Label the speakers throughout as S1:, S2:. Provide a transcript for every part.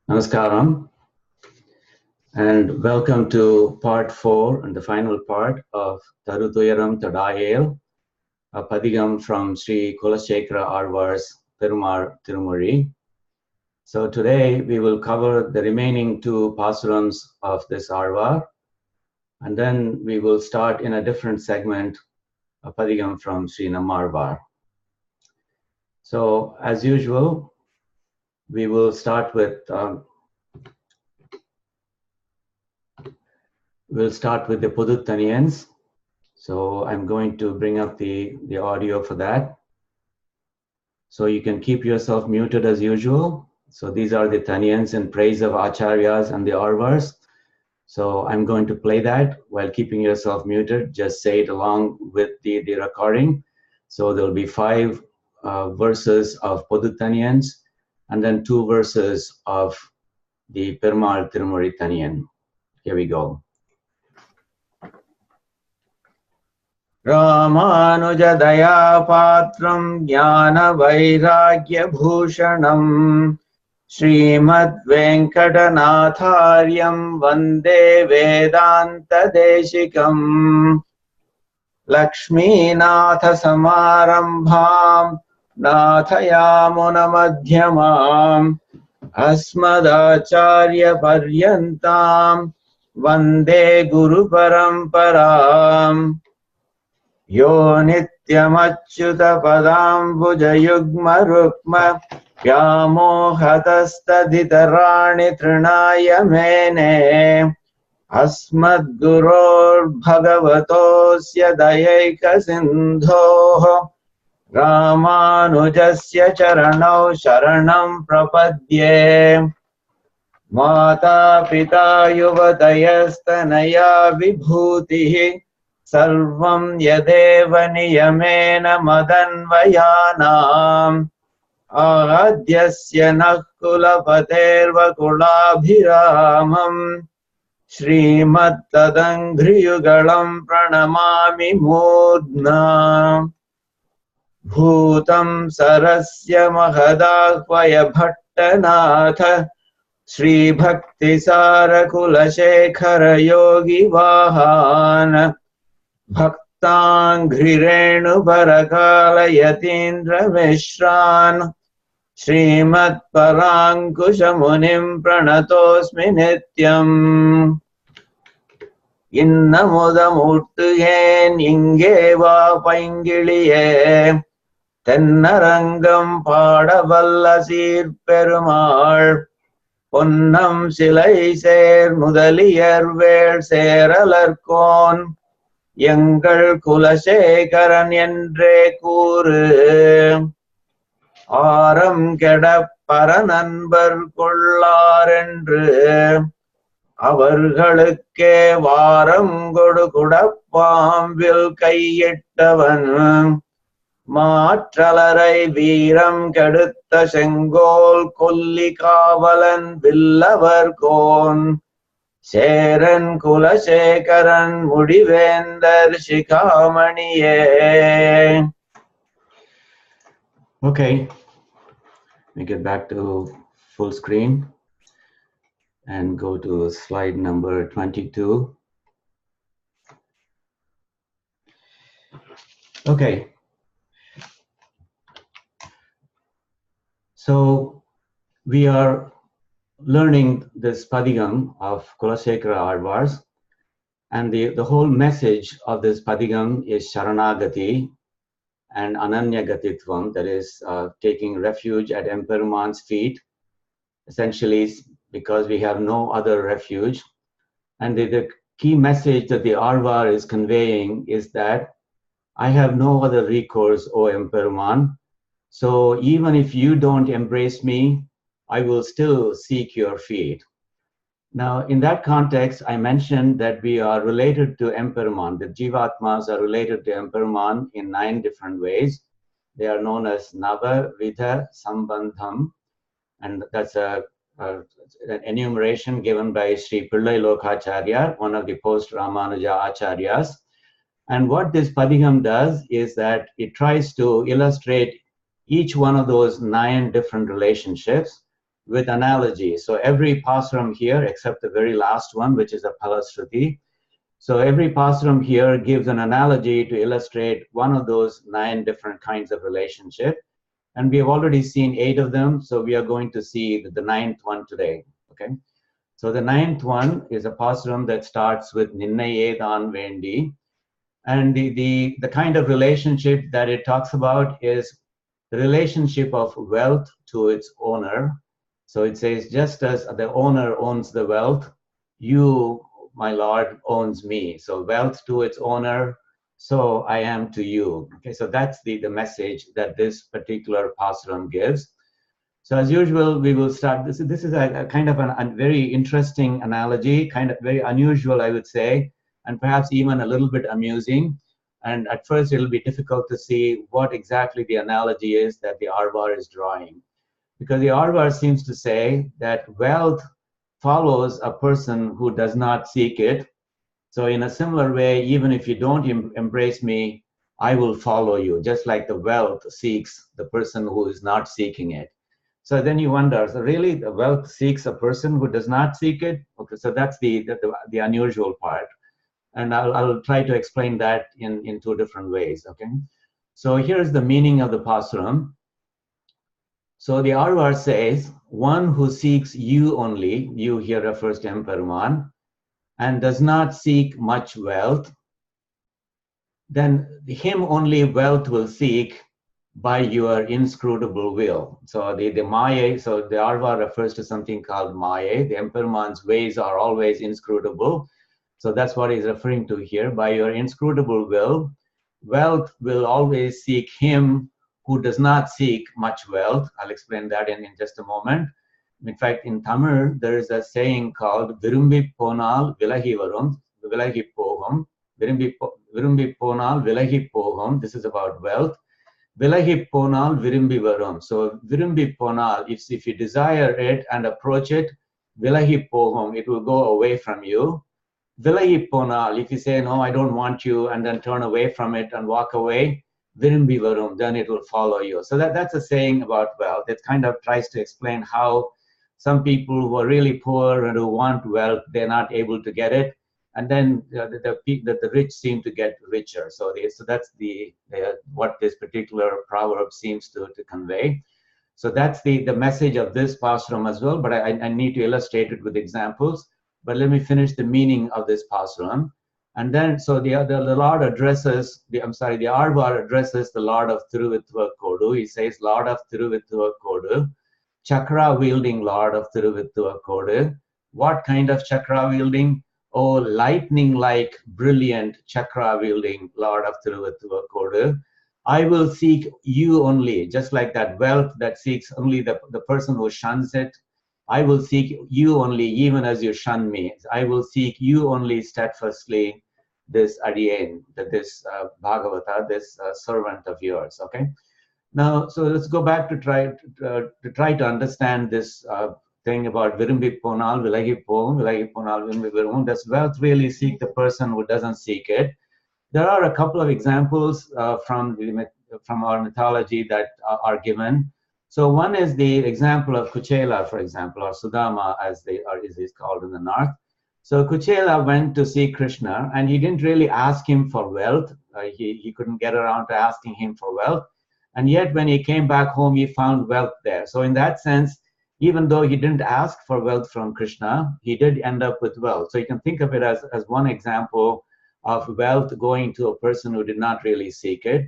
S1: Namaskaram, and welcome to part 4 and the final part of tarutuyaram taDAyEl, a padigam from Sri kulasEkhara AzhvAr's perumAl tirumozhi. So today we will cover the remaining 2 pAsurams of this AzhvAr, and then we will start in a different segment, a padigam from Sri Namaskaram. So as usual, we will start with we'll start with the Puduttaniyans. So I'm going to bring up the audio for that. So you can keep yourself muted as usual. So these are the Taniyans in praise of Acharyas and the AzhvArs. So I'm going to play that while keeping yourself muted. Just say it along with the recording. So there'll be 5 verses of Puduttaniyans and then 2 verses of the perumAl tirumozhi Taniyan. Here we go. Ramanujadayapatram jnana vairagya bhushanam Srimad Venkatanathāryam Vande Vedanta Deshikam Lakshminatha Samarambham Nathayamuna Madhyamam Asmadacharya Paryantam Vande Guru Paramparam Yo Nityamachyuta Padambuja Yugma Rukma Vyamohatastaditarani Trinaya Mene Asmad Gurur Bhagavatosya Dayeka Sindho Ramanujasya Charanau Sharanam Prapadye Mata Pita Yuvatayastanaya Vibhutihi Sarvam Yadeva Niyamena Madanvayanam Ahadyasya Nakulapaterva Kulabhiramam Srimad Tadanghriyugalam Pranamami Mudna Bhutam Sarasya Mahadahvaya Bhattanatha Sri Bhakti Sara kulasEkhara Yogi Vahan Bhaktangrirenu Parakala Yatindra Mishran Srimad Parankusha Munim Pranatosmi Nityam Innamuda Murtuyen Ingeva Paingiliye Tennarangam Padavallasir perumAl Ponnam Silai Ser Mudaliyar Ver Seralarkon Yangal kulasEkharan Yendre Kuru Aram Kedap Parananbar Kollarendru Avargalukke Varam Godu Kudappambil Kaiyettavan Maatralarai Veeram Kedutta Sengol Kolli Kavalan Villavarkon Seran kulasEkharan Mudivendar Shikamaniye. Okay, we get back to full screen and go to slide number 22. Okay. So we are learning this padigam of kulasEkhara AzhvArs, and the whole message of this padigam is Sharanagati and Ananyagatitvam, that is taking refuge at Emperuman's feet, essentially because we have no other refuge. And the key message that the AzhvAr is conveying is that I have no other recourse, O Emperuman. So even if you don't embrace me, I will still seek your feet. Now, in that context, I mentioned that we are related to Emperuman. The Jivatmas are related to Emperuman in 9 different ways. They are known as Nava Vidha Sambandham, and that's an enumeration given by Sri Pillai Lokacharya, one of the post-Ramanuja Acharyas. And what this padigam does is that it tries to illustrate each one of those 9 different relationships with analogy. So every pasuram here, except the very last one, which is a Palashruti. So every pasuram here gives an analogy to illustrate one of those 9 different kinds of relationship. And we have already seen 8 of them, so we are going to see the 9th one today. Okay. So the 9th one is a pasuram that starts with Ninnayedan Vendi. And the kind of relationship that it talks about is the relationship of wealth to its owner. So it says, just as the owner owns the wealth, you, my Lord, owns me. So wealth to its owner, so I am to you. Okay, so that's the message that this particular pasuram gives. So as usual, we will start. This is a kind of a very interesting analogy, kind of very unusual, I would say, and perhaps even a little bit amusing. And at first, it'll be difficult to see what exactly the analogy is that the AzhvAr is drawing. Because the AzhvAr seems to say that wealth follows a person who does not seek it. So in a similar way, even if you don't embrace me, I will follow you, just like the wealth seeks the person who is not seeking it. So then you wonder, so really the wealth seeks a person who does not seek it? Okay, so that's the unusual part. And I'll try to explain that in 2 different ways, okay? So here's the meaning of the pasuram. So the AzhvAr says, one who seeks you only, you here refers to Emperuman, and does not seek much wealth, then him only wealth will seek by your inscrutable will. So the Maya, so the AzhvAr refers to something called Maya. The Emperuman's ways are always inscrutable. So that's what he's referring to here. By your inscrutable will, wealth will always seek him who does not seek much wealth. I'll explain that in just a moment. In fact, in Tamil, there is a saying called Virumbi Ponal Vilahi Varum, Vilahi Pogum, Virumbi Ponal Vilahi Pogum. This is about wealth. Vilahi Ponal Virumbi Varum. So Virumbi Ponal, if you desire it and approach it, Vilahi Pogum, it will go away from you. Vilahi Ponal, if you say, no, I don't want you, and then turn away from it and walk away, Virumbi Varum, then it will follow you. So that's a saying about wealth. It kind of tries to explain how some people who are really poor and who want wealth, they're not able to get it. And then the rich seem to get richer. So that's what this particular proverb seems to convey. So that's the message of this pasuram as well, but I need to illustrate it with examples. But let me finish the meaning of this pasuram. And then, so the Lord addresses, the AzhvAr addresses the Lord of Tiruvittuva Kodu. He says, Lord of Tiruvittuva Kodu, chakra wielding Lord of Tiruvittuva Kodu. What kind of chakra wielding? Oh, lightning-like, brilliant chakra wielding Lord of Tiruvittuva Kodu. I will seek you only, just like that wealth that seeks only the person who shuns it. I will seek you only, even as you shun me. I will seek you only steadfastly, this taDAyEl, this Bhagavata, this servant of yours. Okay. Now, so let's go back to try to understand this thing about Virumbi Ponal, Vilahi Ponal, Virumbi Virum. Does wealth really seek the person who doesn't seek it? There are a couple of examples from our mythology that are given. So one is the example of Kuchela, for example, or Sudama, as is called in the north. So Kuchela went to see Krishna, and he didn't really ask him for wealth. He couldn't get around to asking him for wealth. And yet when he came back home, he found wealth there. So in that sense, even though he didn't ask for wealth from Krishna, he did end up with wealth. So you can think of it as one example of wealth going to a person who did not really seek it.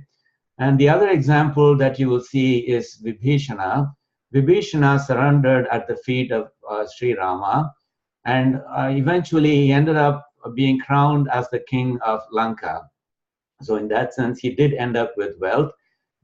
S1: And the other example that you will see is Vibhishana. Vibhishana surrendered at the feet of Sri Rama, and eventually he ended up being crowned as the king of Lanka. So in that sense, he did end up with wealth.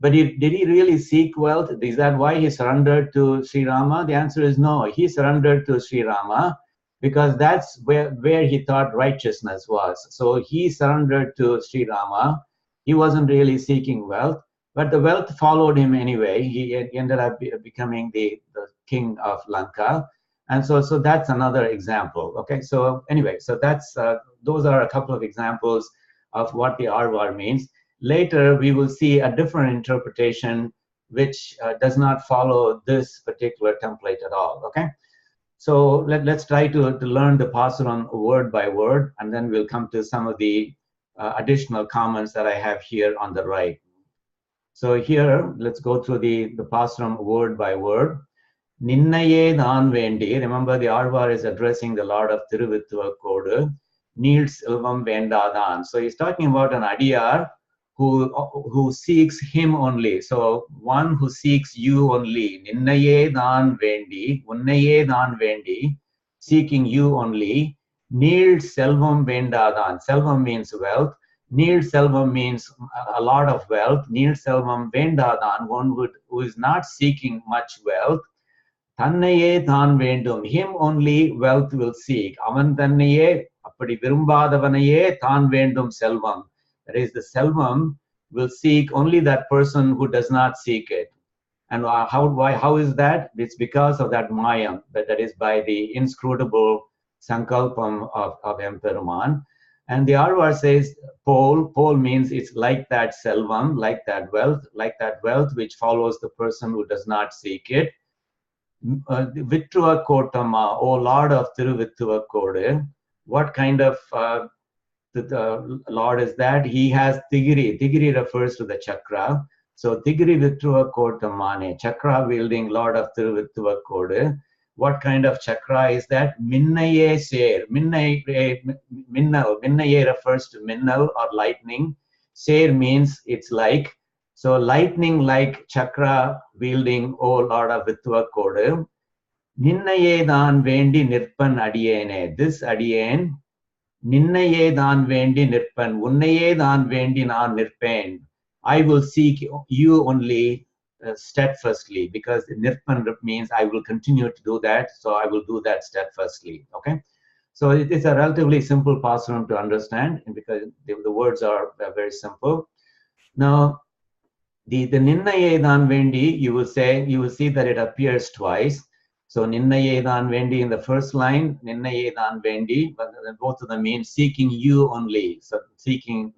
S1: But did he really seek wealth? Is that why he surrendered to Sri Rama? The answer is no. He surrendered to Sri Rama because that's where he thought righteousness was. So he surrendered to Sri Rama. He wasn't really seeking wealth, but the wealth followed him anyway. He ended up becoming the king of Lanka. And so that's another example. Okay, so anyway, so that's those are a couple of examples of what the AzhvAr means. Later, we will see a different interpretation which does not follow this particular template at all. Okay, so let's try to learn the pasuram word by word, and then we'll come to some of the additional comments that I have here on the right. So here, let's go through the pasuram word by word. Ninnaye dhan vendi. Remember, the AzhvAr is addressing the Lord of Tiruvittuvakodu. Needs ilvam vendadan. So he's talking about an adiyar who seeks him only. So one who seeks you only. Ninnaye dhan vendi. Unnaye dhan vendi. Seeking you only. Needs selvam vendadan. Selvam means wealth. Needs selvam means a lot of wealth. Needs selvam vendadan. One who is not seeking much wealth. Tannaye than vendum. Him only wealth will seek. Avan tannaye appadi virumbadavanaye than vendum selvam. That is, the selvam will seek only that person who does not seek it. And how is that? It's because of that mayam, that is by the inscrutable sankalpam of Emperuman. And the AzhvAr says pol means it's like that selvam, like that wealth which follows the person who does not seek it. Vitruva Kotama, O Lord of Tiruvittuvakodu. What kind of the Lord is that? He has Tigiri. Tigiri refers to the chakra. So Tigiri Vitruva Kotamane, chakra wielding Lord of Tiruvittuvakodu. What kind of chakra is that? Minnaye Ser. Minnaye refers to minnal or lightning. Ser means it's like. So lightning like chakra wielding, O Lord of Vittuvakodu. Ninnaye dhan vendi nirpan adiyene. This adiyen, ninnaye dhan vendi nirpan, unnaye dhan vendi naan nirpen. I will seek you only steadfastly, because nirpan means I will continue to do that, so I will do that steadfastly. Okay, so it is a relatively simple pasuram to understand, because the words are very simple. Now, the ninnaye dhan vendi, you will see that it appears twice. So ninnaye dhan vendi in the first line, ninnaye dhan vendi, but both of them mean seeking you only, so seeking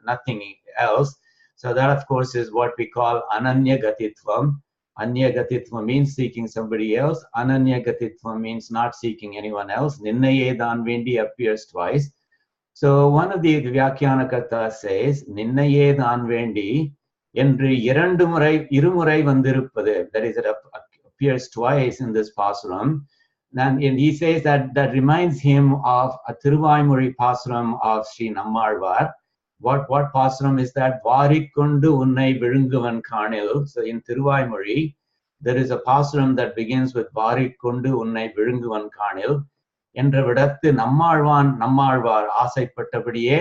S1: nothing else. So that, of course, is what we call ananya gatitvam. Anya gatitvam means seeking somebody else. Ananya gatitvam means not seeking anyone else. Ninnaye dhan vendi appears twice. So one of the Vyakhyanakartas says, ninnaye dhan vendi என்று இருமுறை வந்திருப்பது. That is, it appears twice in this pasuram. And he says that reminds him of a Thiruvaimuri pasuram of Sri Nammalvar. What pasuram is that? Varikkondu unnai virunguvan kanil. So in Thiruvaimuri, there is a pasuram that begins with Varikkondu unnai virunguvan kanil. என்ற விடத்து நம்மாழ்வார் ஆசைப்பட்டபடியே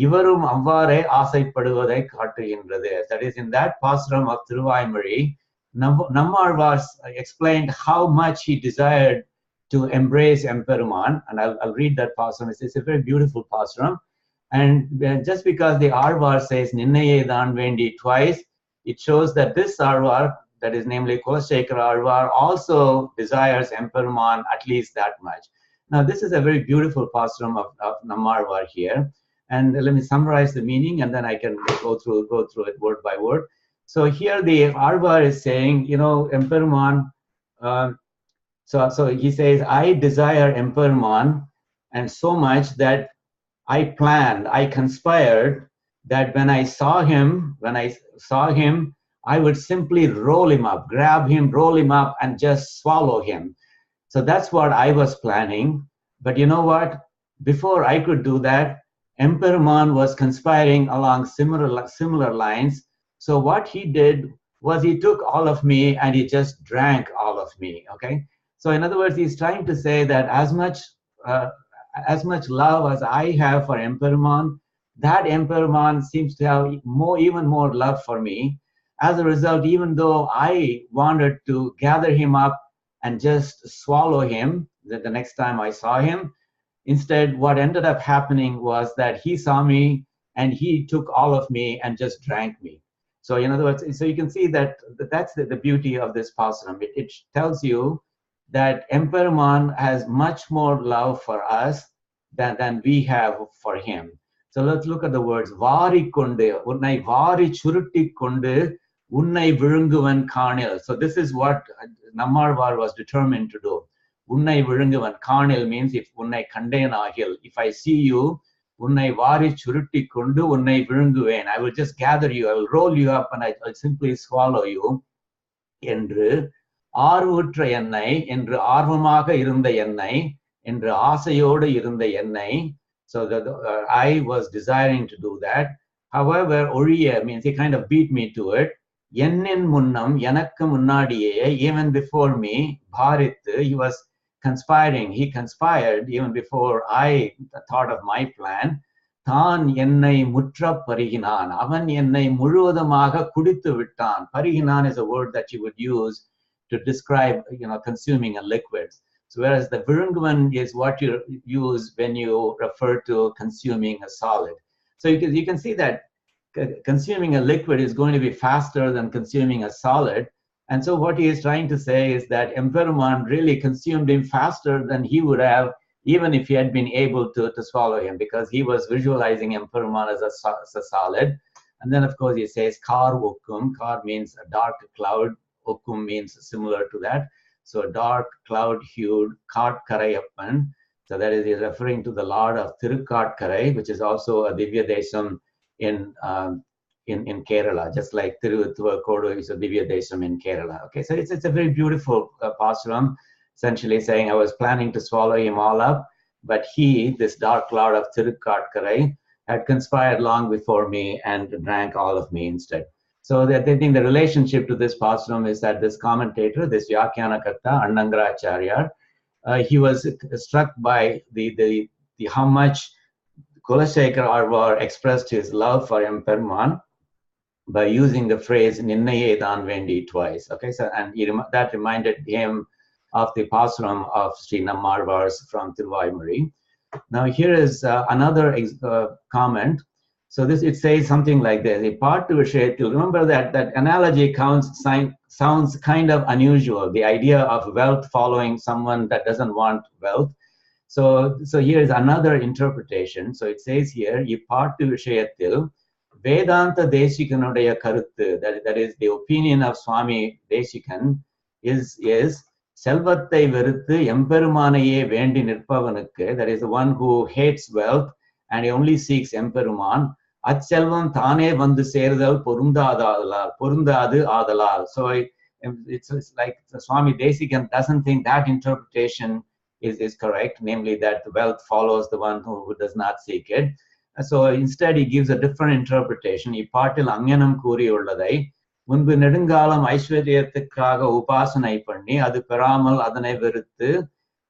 S1: இவரும் அவ்வாறே ஆசைப்படுவதை காட்டுகின்றது. That is, in that pasuram of Thiruvaimuri, Nammalvar explained how much he desired to embrace Emperuman, and I'll read that pasuram. It's a very beautiful pasuram. And just because the AzhvAr says Ninnaye dhan vendi twice, it shows that this AzhvAr, that is namely kulasEkhara AzhvAr, also desires Emperuman at least that much. Now, this is a very beautiful pasuram of Nammalvar here. And let me summarize the meaning, and then I can go through it word by word. So here the AzhvAr is saying, Emperuman, so he says, I desire Emperuman, and so much that I conspired that when I saw him, I would simply roll him up, grab him, roll him up, and just swallow him. So that's what I was planning. But you know what? Before I could do that, Emperuman was conspiring along similar lines. So what he did was he took all of me and he just drank all of me. Okay. So in other words, he's trying to say that as much love as I have for Emperuman, that Emperuman seems to have even more love for me. As a result, even though I wanted to gather him up and just swallow him the next time I saw him, instead, what ended up happening was that he saw me and he took all of me and just drank me. So in other words, so you can see that's the beauty of this pasuram. It tells you that Emperuman has much more love for us than we have for him. So let's look at the words. Vari kondu, unnai vari churutti kondu, Unnai virunguvan karnil. So this is what Nammalvar was determined to do. Unnai virunguvan karnil means if unnai kandenagil, if I see you, unnai vari churutti kundu unnai virunguven, I will just gather you, I will roll you up and I'll simply swallow you. Endru ஆர்வுற்ற எண்ணெய் என்று ஆர்வமாக இருந்த எண்ணெய் என்று ஆசையோடு இருந்த எண்ணெய். So I was desiring to do that. However, ஒழிய means he kind of beat me to it. எண்ணின் முன்னம் எனக்கு முன்னாடியே, even before me, பாரித்து, he was conspiring, he conspired even before I thought of my plan. தான் என்னை முற்ற பருகினான், அவன் என்னை முழுவதுமாக குடித்து விட்டான். பருகினான் is a word that you would use to describe, consuming a liquid. So whereas the virunguvan is what you use when you refer to consuming a solid. So you can see that consuming a liquid is going to be faster than consuming a solid. And so what he is trying to say is that Emperuman really consumed him faster than he would have even if he had been able to swallow him, because he was visualizing Emperuman as a solid. And then of course he says kar okkum. Kar means a dark cloud. Okkum means similar to that. So dark cloud-hued Kaatkarayappan. So that is, he's referring to the Lord of Tirukatkarai, which is also a Divya Desam in Kerala, just like Tiruvithuvakodu is a Divya Desam in Kerala. Okay, so it's a very beautiful pasuram, essentially saying I was planning to swallow him all up, but he, this dark cloud of Tirukatkarai, had conspired long before me and drank all of me instead. So I think the relationship to this pasuram is that this commentator, this Vyakhyanakarta, Annangaracharya, he was struck by the how much kulasEkhara AzhvAr expressed his love for Emperuman by using the phrase Ninnaye Dan Vendi twice. Okay, so and that reminded him of the pasuram of Sri Nammalvar's from Tiruvayamuri. Now here is another comment. So it says something like this. Remember that analogy sounds kind of unusual, the idea of wealth following someone that doesn't want wealth. So here is another interpretation. So it says here, Ipattu Vishayathil, Vedanta Desikanudaya Karuthu, that is the opinion of Swami Desikan, is Selvathai Veruthu Emperumanaye Vendi Nirpavanukku, that is the one who hates wealth and he only seeks Emperuman. Atselvam Thane Vandu Serudal Porundadu Adalal. So it's like Swami Desikan doesn't think that interpretation is correct, namely that the wealth follows the one who does not seek it. So instead he gives a different interpretation. Ipatil Anyanam Kuri Ulladai, Munbu Nedungalam Aishwaryathukkaga Upasanai Panni, Adu peramal Adanai Viruthu,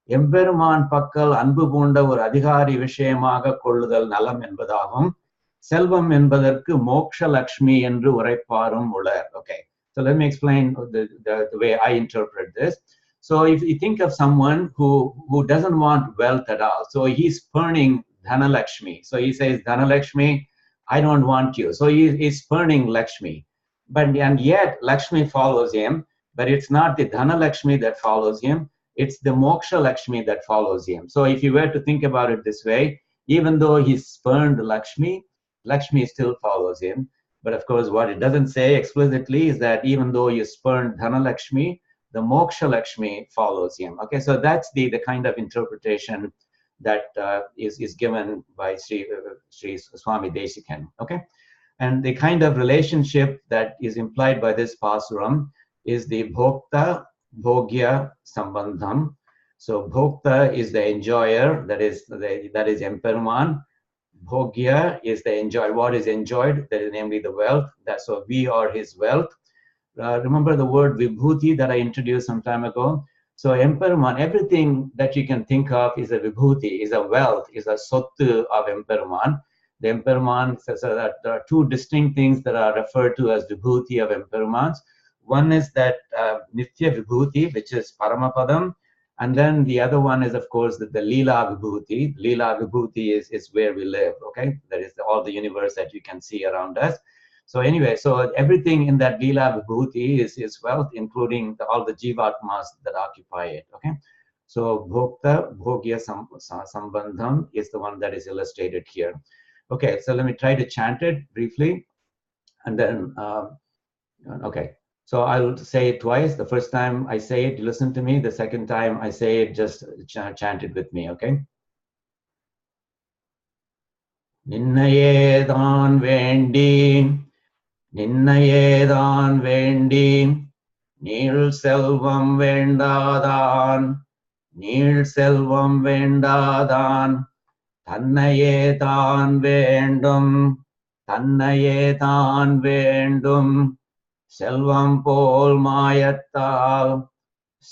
S1: Emperuman Pakkal Anbu Punda or Adhikari Vishayamaga Kolludal Nalam Enbadagum, Selvam Enbadarku Moksha Lakshmi Endru Uraiparum Ular. Okay, so let me explain the way I interpret this. So if you think of someone who doesn't want wealth at all, so he's spurning Dhanalakshmi. So he says, Dhanalakshmi, I don't want you. So he's spurning Lakshmi. And yet Lakshmi follows him, but it's not the Dhanalakshmi that follows him, it's the Moksha Lakshmi that follows him. So if you were to think about it this way, even though he spurned Lakshmi, Lakshmi still follows him. But of course, what it doesn't say explicitly is that even though you spurned Dhanalakshmi, the Moksha Lakshmi follows him. Okay, so that's the kind of interpretation that is given by Sri Swami Desikan. Okay, and the kind of relationship that is implied by this pasuram is the Bhokta Bhogya Sambandham. So Bhokta is the enjoyer, that is Emperuman. Bhogya is the enjoyer. What is enjoyed? That is namely the wealth. So we are his wealth. Remember the word vibhuti that I introduced some time ago? So Emperuman, everything that you can think of is a vibhuti, is a wealth, is a sottu of Emperuman. The Emperuman says that there are two distinct things that are referred to as vibhuti of Emperumans. One is that Nitya vibhuti, which is Paramapadam. And then the other one is, of course, the Leela vibhuti. Leela vibhuti is where we live, okay? That is all the universe that you can see around us. So anyway, so everything in that Leela vibhuti is wealth, including all the jivatmas that occupy it, okay? So Bhokta Bhogya Sambandham is the one that is illustrated here. Okay, so let me try to chant it briefly. And then Okay. So I'll say it twice. The first time I say it, you listen to me. The second time I say it, just chant it with me, okay? நின்னையேதான் வேண்டி நின்னையேதான் வேண்டி நீள் செல்வம் வேண்டாதான் நீள் செல்வம் வேண்டாதான் தன்னையேதான் வேண்டும் தன்னையேதான் வேண்டும் செல்வம் போல் மாயத்தால்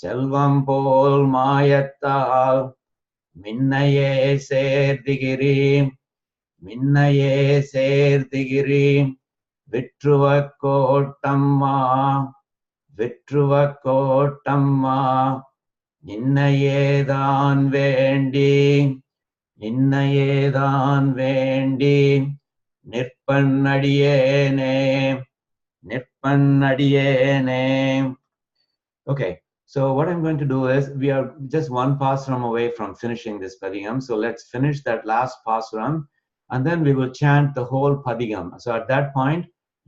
S1: செல்வம் போல் மாயத்தால் மின்னையே சேர்திகிரி மின்னையே சேர்திகிரி விற்றுவ கோட்டம்மா விற்றுவ கோட்டம்மா நின்னையேதான் வேண்டி நின்னையேதான் வேண்டி நிற்பன்னடியேனே நிற்பன்னடியேனே. Okay, so what I'm going to do is, we are just one pasuram away from finishing this padigam. So let's finish that last pasuram, and then we will chant the whole padigam. So at that point,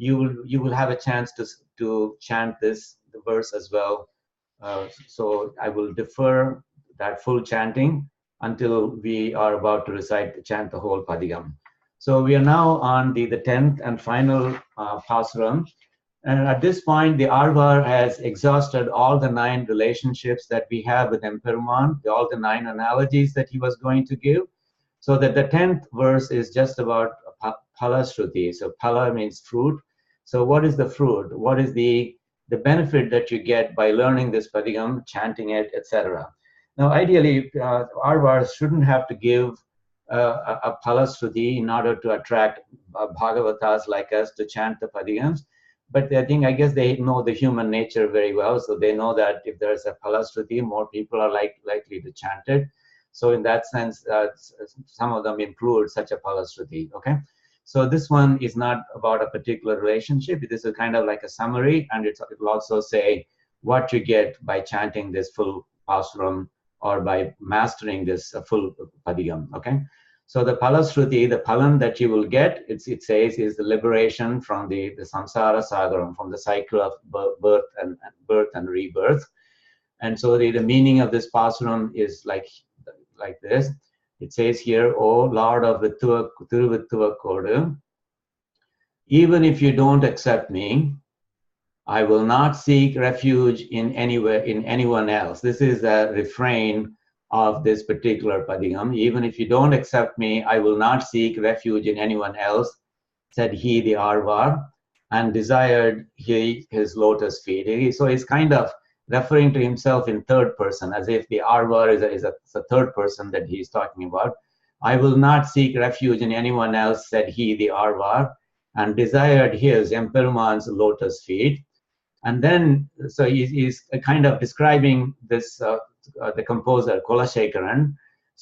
S1: you will have a chance to chant the verse as well. So I will defer that full chanting until we are about to chant the whole padigam. So we are now on the 10th and final pasuram. And at this point, the AzhvAr has exhausted all the 9 relationships that we have with Emperuman, all the 9 analogies that he was going to give. So that the 10th verse is just about phalasruti. So phala means fruit. So what is the fruit? What is the benefit that you get by learning this padigam, chanting it, etc.? Now, ideally, AzhvAr shouldn't have to give a phalasruti in order to attract Bhagavatas like us to chant the padigams. But I guess they know the human nature very well. So they know that if there's a phalasruti, more people are likely to chant it. So in that sense, some of them include such a phalasruti, okay? So this one is not about a particular relationship. This is kind of like a summary, and it will also say what you get by chanting this full pasuram or by mastering this full padigam, okay? So the phalasruti, the phalan that you will get, it says, is the liberation from the samsara sagaram, from the cycle of birth and rebirth. And so the meaning of this pasuram is like this. It says here, "O Lord of Tiruvittuvakodu, even if you don't accept me, I will not seek refuge in anyone else." This is the refrain of this particular padigam. "Even if you don't accept me, I will not seek refuge in anyone else," said he, the AzhvAr, and desired his lotus feet. So he's kind of referring to himself in third person, as if the AzhvAr is a third person that he's talking about. "I will not seek refuge in anyone else," said he, the AzhvAr, and desired his Emperuman's lotus feet. And then, so he's kind of describing this, the composer, kulasEkhara.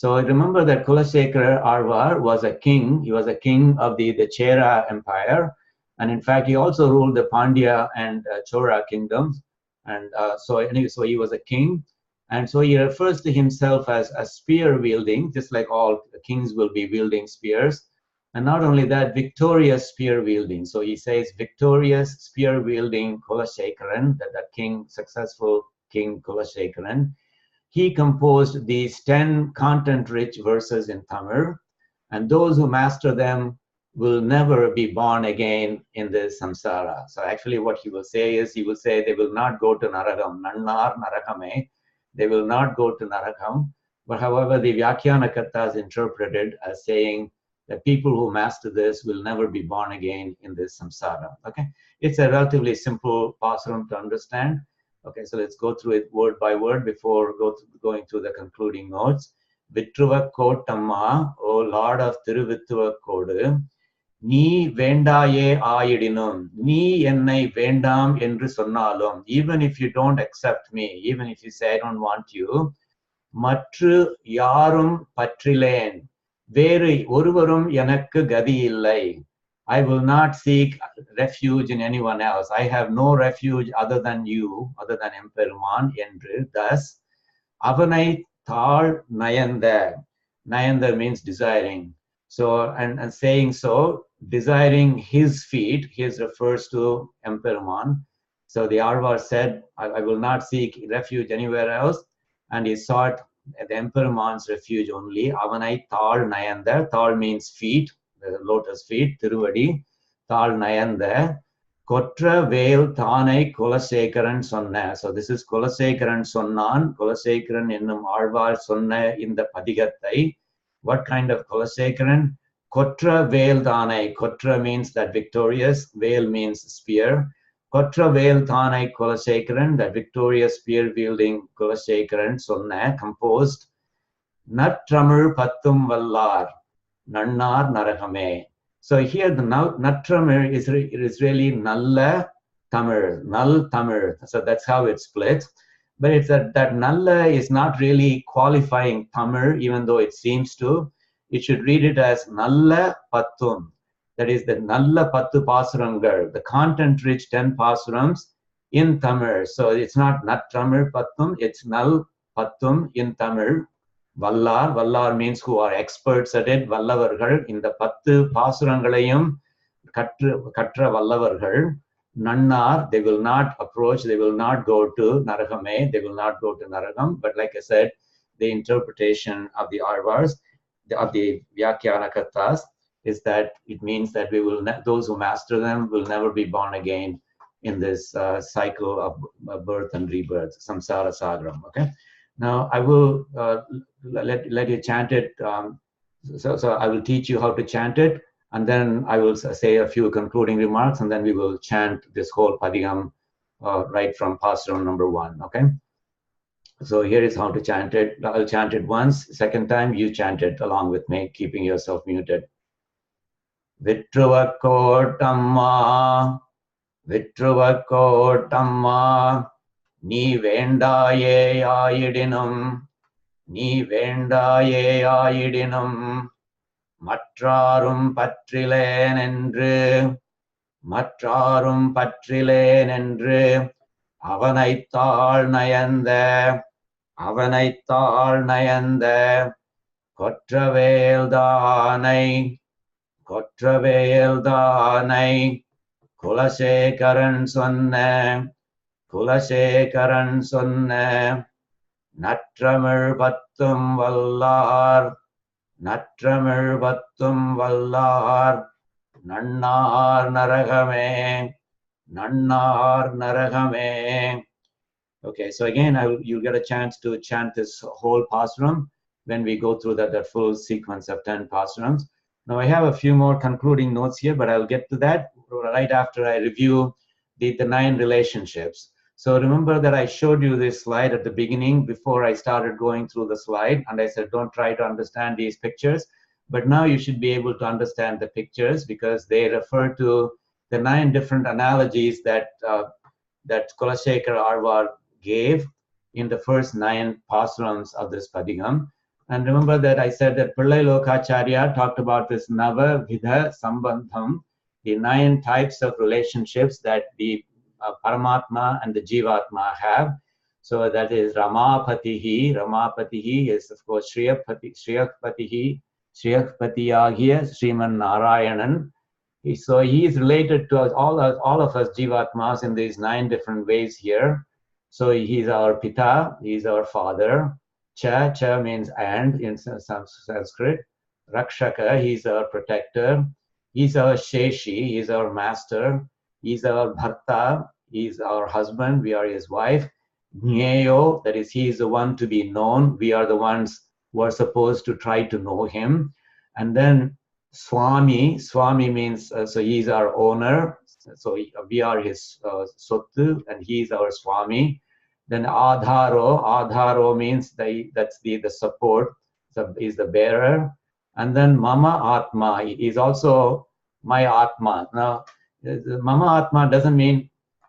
S1: So remember that kulasEkhara AzhvAr was a king. He was a king of the Chera Empire. And in fact, he also ruled the Pandya and Chora kingdoms. And so he was a king. And so he refers to himself as a spear wielding, just like all kings will be wielding spears. And not only that, victorious spear wielding. So he says victorious spear wielding kulasEkhara, that king, successful king kulasEkhara. He composed these 10 content-rich verses in Tamil, and those who master them will never be born again in this samsara. So actually what he will say is, he will say they will not go to Narakam, Nannar Narakame. They will not go to Narakam. But however, the Vyakhyanakartas interpreted as saying that people who master this will never be born again in this samsara, okay? It's a relatively simple pasuram to understand. Okay, so let's go through it word by word before going through the concluding notes. "Vitruva Kottamma, O Lord of Tiruvittuvakodu, நீ வேண்டாயே ஆயிடினும், நீ என்னை வேண்டாம் என்று சொன்னாலும், even if you don't accept me, even if you say I don't want you, மற்று யாரும் பற்றிலேன், வேறு ஒருவரும் எனக்கு கதி இல்லை. I will not seek refuge in anyone else. I have no refuge other than you, other than Emperuman என்று. Thus, அவனை தாழ் நயந்த. Nayanda means desiring. So, and saying so, desiring his feet, his refers to Emperuman, So the AzhvAr said, I will not seek refuge anywhere else. And he sought the Emperuman's refuge only. Avanai Tal Nayanda. Tal means feet, the lotus feet, Tiruvadi. Tal Nayanda. Kotra Veil Thanai kulasEkhara Sonna. So this is kulasEkhara Sonnan. kulasEkhara ennum AzhvAr Sonna in the Padigattai. What kind of kulasEkhara? Kotra Veil Thanai. Kotra means that victorious. Veil means spear. Kotra Veil Thanai kulasEkhara, that victorious spear-wielding kulasEkhara Sonna, composed Natramil Pattum Vallar, Nannar Naragame. So here the Natramil is really Nalla Tamil, Null Tamil. So that's how it splits. But it's that Nalla is not really qualifying Tamil, even though it seems to. It should read it as Nalla Pattum. That is the Nalla Pattu Pasurangal, the content-rich 10 Pasurams in Tamil. So it's not Natramil Pattum, it's Nal Pattum in Tamil. Vallar, Vallar means who are experts at it. Vallavargal, in the Pattu Pasurangalayum, Katra Vallavargal. Nannar, they will not approach, they will not go to Naragame, they will not go to Naragam. But like I said, the interpretation of the Azhvars, of the Vyakhyana Kathas, is that it means that we will those who master them will never be born again in this cycle of birth and rebirth, samsara sagaram. Okay, now I will let you chant it. So I will teach you how to chant it, and then I will say a few concluding remarks, and then we will chant this whole padigam right from pasuram number 1. Okay, so here is how to chant it. I'll chant it once. Second time you chant it along with me, keeping yourself muted. Vitruvakotamma, Vitruvakotamma, நீ வேண்டாயே ஆயிடினும், நீ வேண்டாயே ஆயிடினும், மற்றாரும் பற்றிலேன் என்று, மற்றாரும் பற்றிலேன் என்று, அவனைத்தாள் நயந்த, அவனைத்தாள் நயந்த, கொற்றவேல்தானை, கொற்றவேல்தானை, குலசேகரன் சொன்ன, குலசேகரன் சொன்ன, நற்றமிழ் பத்தும் வல்லார், நற்றமிழ் பத்தும் வல்லார், நன்னார் நரகமே, நன்னார் நரகமே. Okay, so again, you'll get a chance to chant this whole pasuram when we go through that full sequence of 10 pasurams. Now I have a few more concluding notes here, but I'll get to that right after I review the 9 relationships. So remember that I showed you this slide at the beginning before I started going through the slide, and I said don't try to understand these pictures, but now you should be able to understand the pictures because they refer to the 9 different analogies that kulasEkhara Azhvār gave in the first 9 pasurams of this padigam. And remember that I said that Pillai Lokacharya talked about this Nava Vidha Sambandham, the 9 types of relationships that the Paramatma and the Jivatma have. So that is Ramapatihi. Ramapatihi is of course Shriyakpatihi, Shriyakpatiyagiya Sriman Narayanan. So he is related to us, all of us Jivatmas in these 9 different ways here. So he's our Pita, he's our father. Cha means and in Sanskrit. Rakshaka, he's our protector. He's our Sheshi, he's our master. He's our Bharta, he's our husband, we are his wife. Jneo, that is, he is the one to be known. We are the ones who are supposed to try to know him. And then Swami means, so he's our owner. So we are his Sottu, and he's our Swami. Then Adharo means that's the support, so is the bearer. And then Mama Atma is also my Atma. Now, Mama Atma doesn't mean,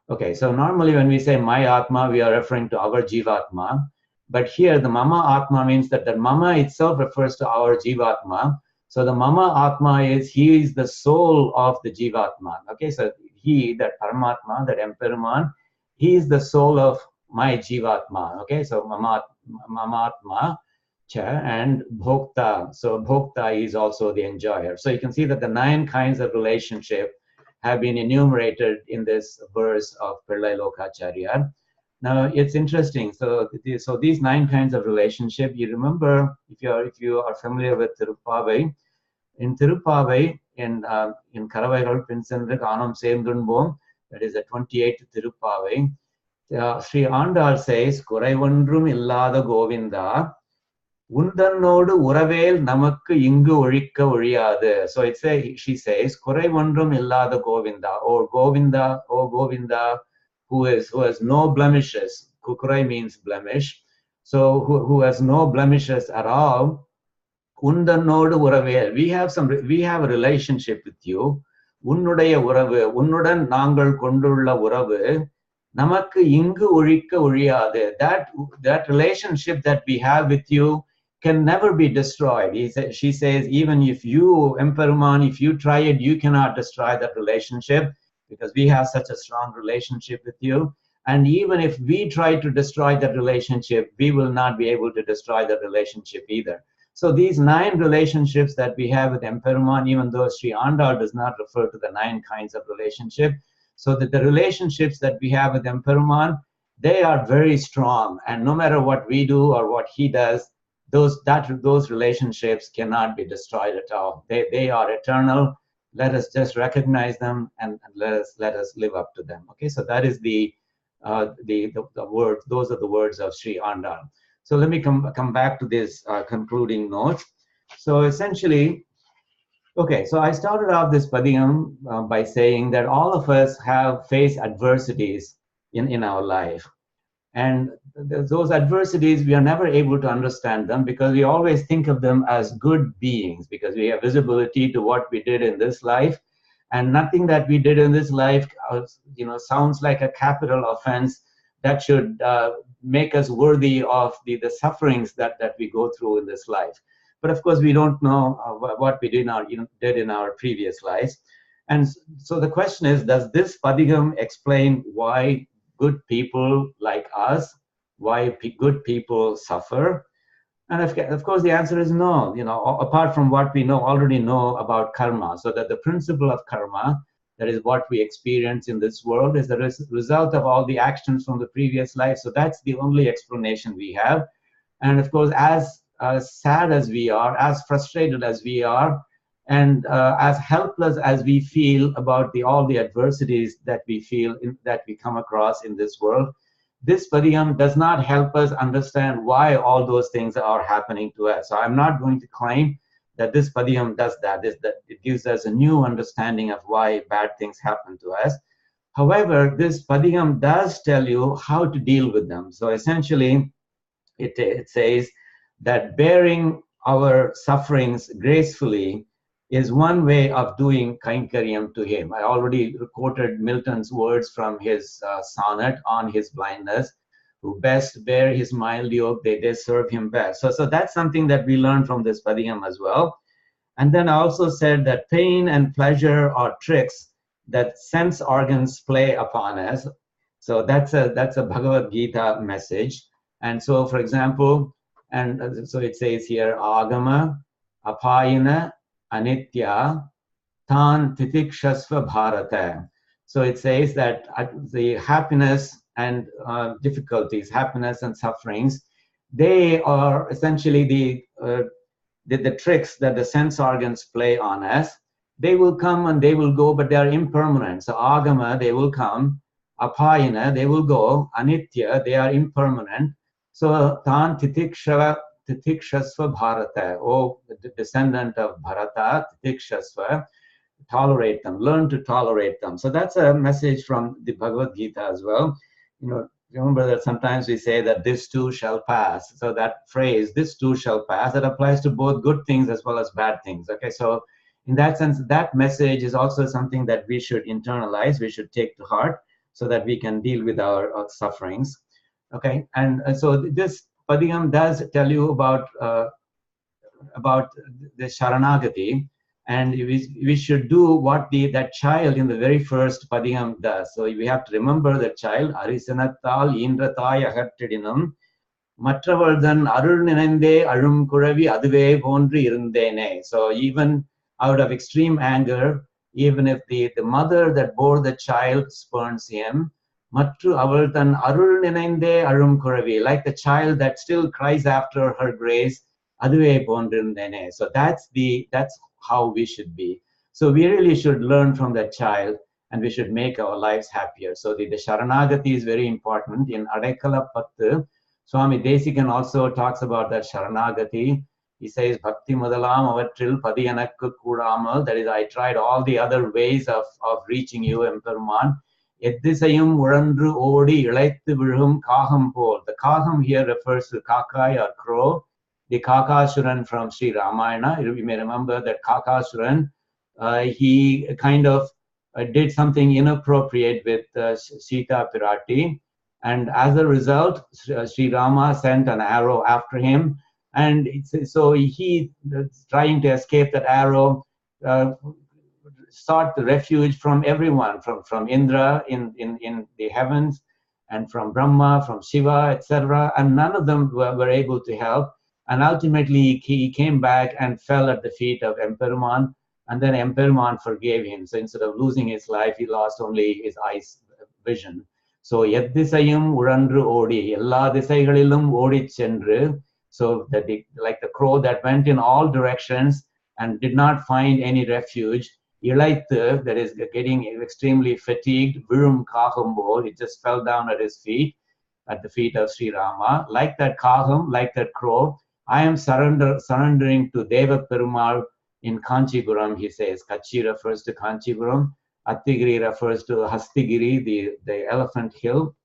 S1: okay, so normally when we say my Atma, we are referring to our Jivatma. But here the Mama Atma means that the Mama itself refers to our Jivatma. So the Mama Atma he is the soul of the Jivatma. Okay, so he, that Paramatma, that Emperuman, he is the soul of my Jivatma. Okay, so Mama Atma cha and Bhokta. So Bhokta is also the enjoyer. So you can see that the 9 kinds of relationship have been enumerated in this verse of Pillai Lokacharya. Now it's interesting. So these 9 kinds of relationship. You remember, if you are familiar with Tirupavai, in Tirupavai, in Karavaigal Pinsendru Kanam Sevndunbom, that is the 28th Tirupavai, Sri Andal says, Kuraivondrum illada Govinda, Undanodu Uravel Namakku Ingu Orikka Oriyadu. So she says, Kuraivondrum illada Govinda, or Govinda, O Govinda, who has no blemishes. Kukurai means blemish. So who has no blemishes at all. Undanodu Uravel. We have a relationship with you. Unnudaya Uravu, Unnudan Nangal Kondulla Uravu. Namakku Ingu Orikka Oriyadu. That relationship that we have with you can never be destroyed. She says, even if you, Emperuman, if you try it, you cannot destroy that relationship, because we have such a strong relationship with you. And even if we try to destroy that relationship, we will not be able to destroy that relationship either. So these 9 relationships that we have with Emperuman, even though Sri Andal does not refer to the 9 kinds of relationship, so that the relationships that we have with Emperuman, they are very strong. And no matter what we do or what he does, those relationships cannot be destroyed at all. They are eternal. Let us just recognize them and let us live up to them. Okay, so that is the words. Those are the words of Sri Andal. So let me come back to this concluding note. So essentially, okay, so I started off this padigam by saying that all of us have faced adversities in our life. And those adversities, we are never able to understand them, because we always think of them as good beings, because we have visibility to what we did in this life. And nothing that we did in this life, sounds like a capital offense that should make us worthy of the sufferings that we go through in this life. But of course, we don't know what we did in our previous lives. And so the question is, does this padigam explain why good people like us, why good people suffer? And of course, the answer is no. Apart from what we already know about karma, so that the principle of karma, that is what we experience in this world, is the result of all the actions from the previous life. So that's the only explanation we have. And of course, as sad as we are, as frustrated as we are, and as helpless as we feel about all the adversities that we feel, that we come across in this world, this padigam does not help us understand why all those things are happening to us. So I'm not going to claim that this padigam does that. That it gives us a new understanding of why bad things happen to us. However, this padigam does tell you how to deal with them. So essentially, it says that bearing our sufferings gracefully is one way of doing kainkaryam to him. I already quoted Milton's words from his sonnet on his blindness: who best bear his mild yoke, they serve him best. So that's something that we learn from this padigam as well. And then I also said that pain and pleasure are tricks that sense organs play upon us. So that's a Bhagavad Gita message. And so, for example, and so it says here, agama, apayana, anitya, tan titikshasva bharata. So it says that the happiness and difficulties, happiness and sufferings, they are essentially the tricks that the sense organs play on us. They will come and they will go, but they are impermanent. So agama, they will come. Apayana, they will go. Anitya, they are impermanent. So tan titikshasva bharata, oh, the descendant of Bharata, titikshasva, tolerate them, learn to tolerate them. So that's a message from the Bhagavad Gita as well. Remember that sometimes we say that this too shall pass. So that phrase, this too shall pass, that applies to both good things as well as bad things. Okay, so in that sense, that message is also something that we should internalize, we should take to heart, so that we can deal with our sufferings. Okay, and so this padigam does tell you about the Sharanagati, and we should do what that child in the very first padigam does. So we have to remember that child, Arisanatal Indrataya Hattidinam, Matravaldan Arul Ninende Arum Kuravi Aduve Pondri Irundene. So even out of extreme anger, even if the mother that bore the child spurns him. Matru aval tan arul ninainde arum kuravi, like the child that still cries after her grace, aduve pondrindene. So that's how we should be. So we really should learn from that child, and we should make our lives happier. So the Sharanagati is very important. In Adaikala Pattu, Swami Desikan also talks about that Sharanagati. He says, Bhakti Mudalam avatril padiyanakku koodamal. That is, I tried all the other ways of reaching you, Emperuman. Eddisayum urandru odi ilaithu vilum kaham pol. The kaham here refers to Kakai or crow. The Kakasuran from Sri Ramayana. You may remember that Kakasuran, he kind of did something inappropriate with Sita Pirati, and as a result, Sri Rama sent an arrow after him, and so he, trying to escape that arrow, sought the refuge from everyone, from Indra in the heavens, and from Brahma, from Shiva, etc., and none of them were able to help, and ultimately he came back and fell at the feet of Emperuman. And then Emperuman forgave him. So instead of losing his life, he lost only his eyes vision. So Yaddisayum Urandru Odi, Ella Disaigalilum Odi Chendru. So that like the crow that went in all directions and did not find any refuge. Ilaithu, that is getting extremely fatigued, Virum Kahumbo, it just fell down at his feet, at the feet of Sri Rama. Like that Kahum, like that crow, I am surrendering to Deva Perumal. In Kanchipuram, he says, Kachi refers to Kanchipuram, Attigiri refers to Hastigiri, the elephant hill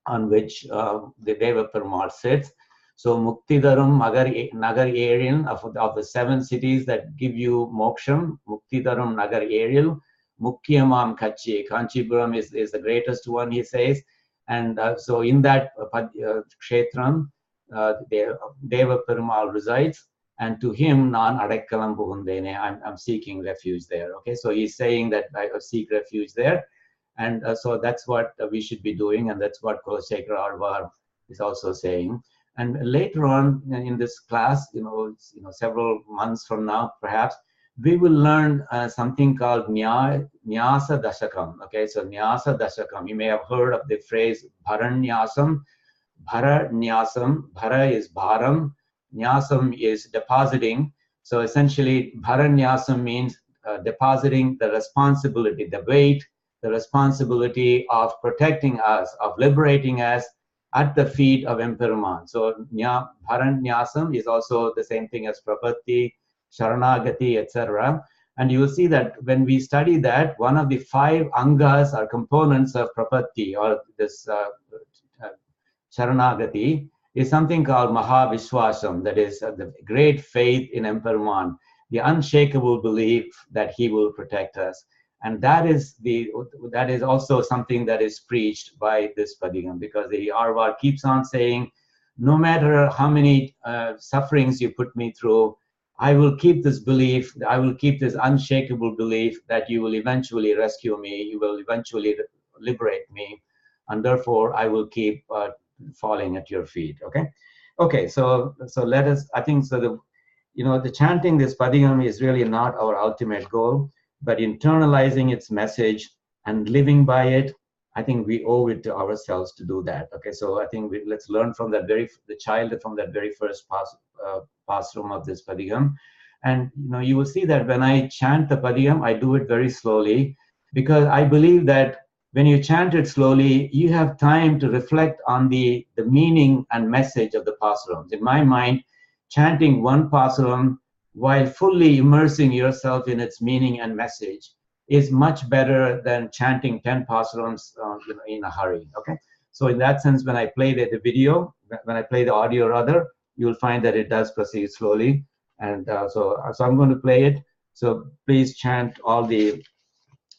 S1: on which the Deva Perumal sits. So Muktidarum Nagar Eril, of the 7 cities that give you moksham, Muktidarum Nagar Eril, Mukyamam Kachi. Kanchipuram is the greatest one, he says. And so in that Kshetram, Deva Perumal resides. And to him, nan adekkalam puhundene, I'm seeking refuge there. Okay, so he's saying that I seek refuge there, and so that's what we should be doing, and that's what kulasEkhara AzhvAr is also saying. And later on in this class, several months from now, perhaps we will learn something called Nyasa Dashakam. Okay, so Nyasa Dashakam. You may have heard of the phrase Bharanyasam. Bhara is Bharam. Nyasam is depositing. So essentially, Bharanyasam means depositing the responsibility, the weight, the responsibility of protecting us, of liberating us at the feet of Emperuman. So Bharanyasam is also the same thing as Prapatti, Sharanagati, etc. And you will see that when we study that, one of the 5 angas or components of Prapatti, or this Sharanagati, is something called Mahavishwasam, that is the great faith in Emperuman, the unshakable belief that he will protect us. And that is also something that is preached by this Padigam, because the AzhvAr keeps on saying, no matter how many sufferings you put me through, I will keep this belief, I will keep this unshakable belief that you will eventually rescue me, you will eventually liberate me, and therefore I will keep falling at your feet. Okay, so let us, I think, so the chanting this Padigam is really not our ultimate goal, but internalizing its message and living by it, I think we owe it to ourselves to do that. Okay, so I think let's learn from that the child from that very first pasuram of this Padigam. And you will see that when I chant the Padigam, I do it very slowly, because I believe that when you chant it slowly, you have time to reflect on the meaning and message of the pasurams. In my mind, chanting one pasuram while fully immersing yourself in its meaning and message is much better than chanting 10 pasurams in a hurry. Okay, so in that sense, when I play the video, when I play the audio rather, you'll find that it does proceed slowly. And so I'm going to play it. So please chant all the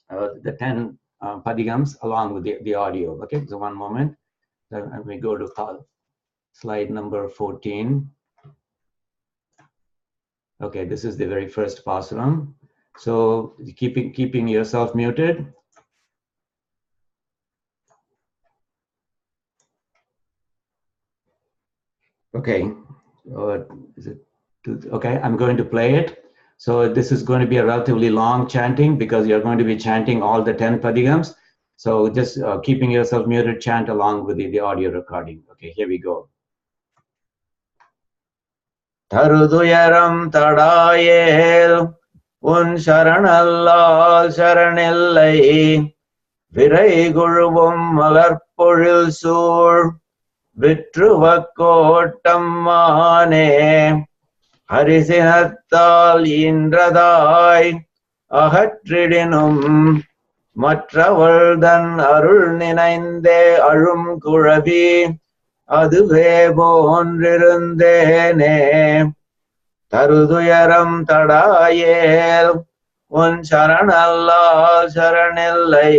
S1: 10 padigams along with the audio. Okay, so one moment. Then we go to slide number 14. Okay, this is the very first pasuram. So keeping yourself muted. Okay, is it? Okay, I'm going to play it. So this is going to be a relatively long chanting because you're going to be chanting all the 10 padigams. So just keeping yourself muted, chant along with the audio recording. Okay, here we go. Tarutuyaram taDAyEl, un sharanallal sharanillai, virai guruvum malarpozhil soor, vitruvakkottammaane, ஹரிசினத்தால் ஈன்றதாய் அகற்றிடினும் மற்றவள்தன் அருள் நினைந்தே அழும் குழவி அதுவே போன்றிருந்தேனே. தருதுயரம் taDAyEl, உன் சரணல்லால் சரணில்லை,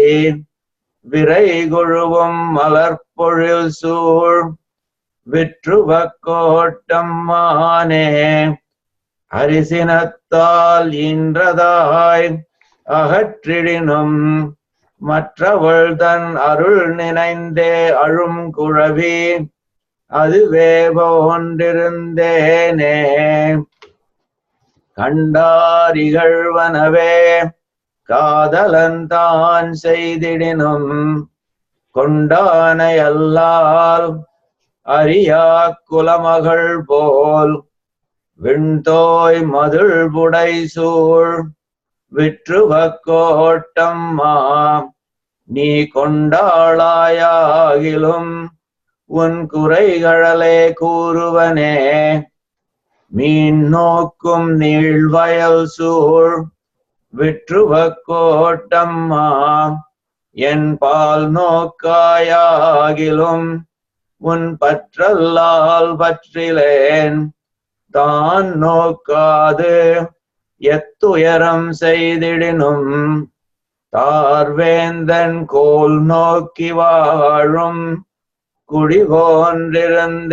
S1: விரை குழுவும் மலர்ப்பொழில் சூழ் விற்றுவக்கோட்டம்மானே, அரிசினத்தால் ஈன்றதாய் அகற்றிடினும் மற்றவள்தன் அருள் நினைந்தே அழும் குழவி அதுவே போன்றிருந்தேனே. கண்டார் இகழ்வனவே காதலன் தான் செய்திடினும் கொண்டானை அல்லால் அறியா குலமகள் போல் விண்தோய் மதுள் புடைசூழ் விற்றுவக்கோட்டம்மா, நீ கொண்டாளாயாகிலும் உன் குறைகளே கூறுவனே. மீன் நோக்கும் நீள்வயல் சூழ் விற்றுவக்கோட்டம்மா, என் பால் நோக்காயாகிலும் உன் பற்றல்லால் பற்றிலேன். தான் நோக்காது எத்துயரம் செய்திடினும் தார்வேந்தன் கோல் நோக்கி வாழும் குடிபோன்றிருந்தேனே.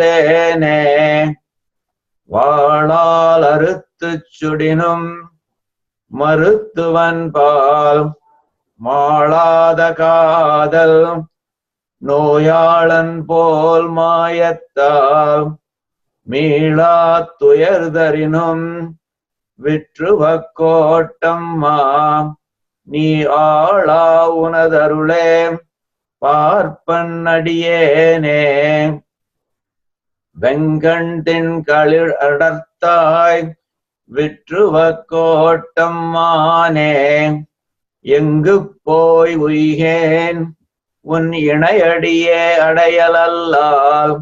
S1: வாளால் அறுத்துச் சுடினும் மருத்துவன் பால் மாளாத காதல் நோயாளன் போல் மாயத்தால் மீளா துயர்தரினும் விற்றுவக்கோட்டம்மா, நீ ஆளா உனதருளே பார்ப்பன் அடியேனே. வெங்கண்டின் களிர் அடர்த்தாய் விற்றுவக்கோட்டம்மானே, எங்கு போய் உய்கேன் உன் இணையடியே அடையலல்லால்,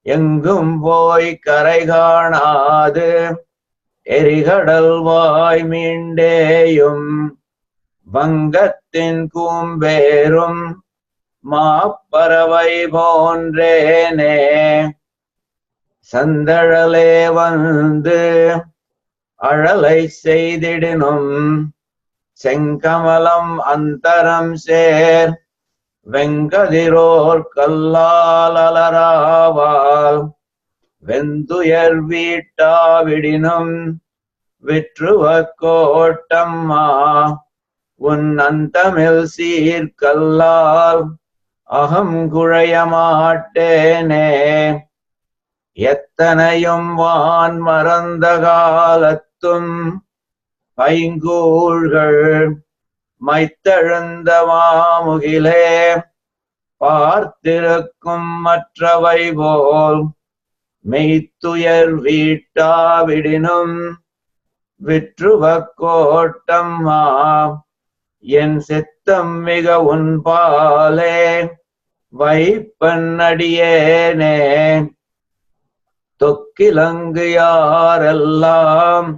S1: எங்கும் போய் கரை காணாது எரிகடல் வாய் மீண்டேயும் வங்கத்தின் கூம்பேரும் மாப்பறவை போன்றேனே. சந்தழலே வந்து அழலை செய்திடினும் செங்கமலம் அந்தரம் சேர் வெங்கதிரோர் கல்லால் அலராவால் வெந்துயர் வீட்டாவிடினும் விற்றுவக்கோட்டம்மா, உன் அந்தமில் சீர்கல்லால் அகம் குழைய மாட்டேனே. எத்தனையும் வான் மறந்த காலத்தும் பைங்கூழ்கள் மைத்தெழுந்த மாமுகிலே பார்த்திருக்கும் மற்றவை போல் மெய்த்துயர் வீட்டாவிடினும் விற்றுவக்கோட்டம்மா, என் சித்தம் மிக உன்பாலே வைப்பன் அடியேனே. தொக்கிலங்கு யாரெல்லாம்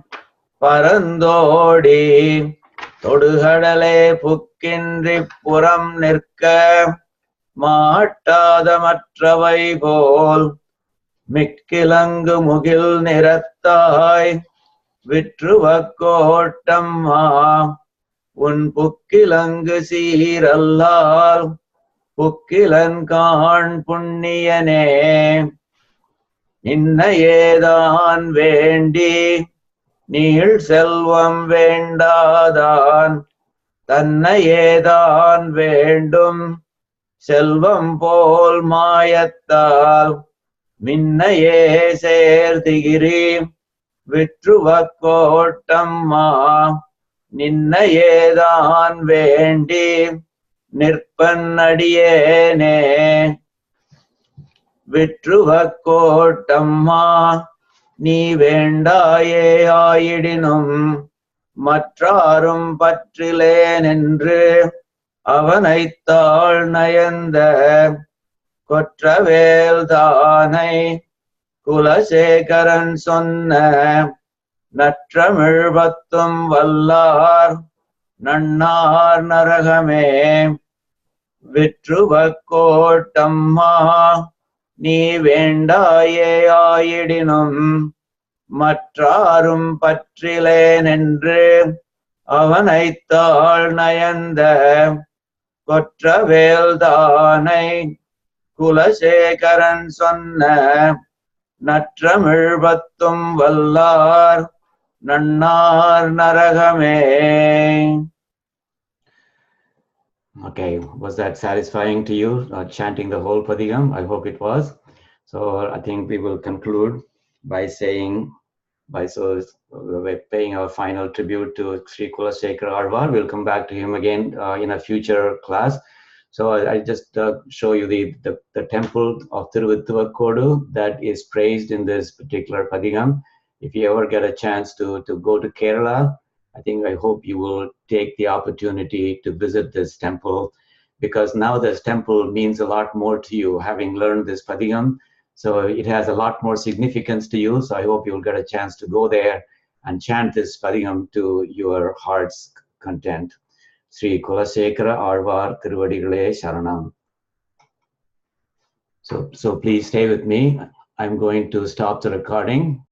S1: பரந்தோடி தொடுகடலே புக்கின்றி புறம் நிற்க மாட்டாத மற்றவை போல் மிக்கிலங்கு முகில் நிறத்தாய் விற்றுவக்கோட்டம்மா, உன் புக்கிலங்கு சீரல்லால் புக்கிலன் காண் புண்ணியனே. நின்னையேதான் வேண்டி நீள் செல்வம் வேண்டாதான் தன்னையேதான் வேண்டும் செல்வம் போல் மாயத்தால் மின்னையே சேர்திகிரி விற்றுவக்கோட்டம்மா நின்னையேதான் வேண்டி நிற்பன்னடியேனே. விற்றுவக்கோட்டம்மா நீ வேண்டாயே ஆயிடினும் மற்றாரும் பற்றிலேனென்று அவனைத்தாள் நயந்த கொற்றவேல் தானை குலசேகரன் சொன்ன நற்றமிழ் பத்தும் வல்லார் நன்னார் நரகமே. விற்றுவக்கோட்டம்மா நீ வேண்டாயே ஆயிடினும் மற்றாரும் பற்றிலேனென்று அவனைத்தாள் நயந்த கொற்றவேல் தானை குலசேகரன் சொன்ன நற்றமிழ் பத்தும் வல்லார் நன்னார் நரகமே. Okay, was that satisfying to you, chanting the whole Padigam? I hope it was. So I think we will conclude by saying, we're paying our final tribute to Sri Kulasekhara AzhvAr. We'll come back to him again in a future class. So I just show you the temple of Tiruvittuvakodu that is praised in this particular Padigam. If you ever get a chance to go to Kerala, I hope you will take the opportunity to visit this temple, because now this temple means a lot more to you, having learned this Padigam. So it has a lot more significance to you. So I hope you'll get a chance to go there and chant this Padigam to your heart's content. Sri Kulasekhara AzhvAr Tiruvadigalе Sharanam. So please stay with me. I'm going to stop the recording.